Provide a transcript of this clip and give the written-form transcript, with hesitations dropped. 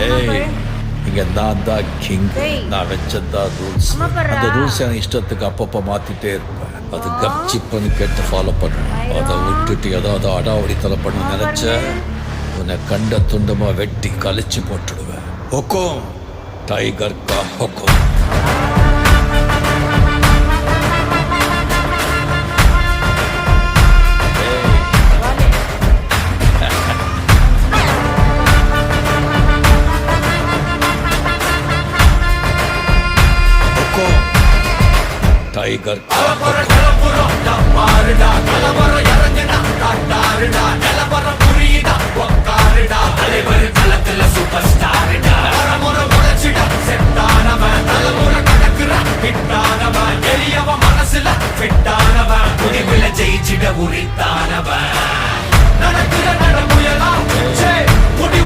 ஏய் இங்க நான் தான் கிங். நான் வச்சதான் ரூல்ஸ். அந்த ரூல்ஸ் என் இஷ்டத்துக்கு அப்பப்போ மாத்திட்டே இருப்பேன். அது கப்சிப்புன்னு கேட்டு ஃபாலோ பண்ணுவேன். அதை விட்டுட்டு ஏதாவது அடாவடித்தலை பண்ண நினைச்ச உன்னை கண்ட துண்டமா வெட்டி கழிச்சு போட்டுடுவேன். ஹொக்கும் டைகர் கா ஹொக்கும். टाइगर का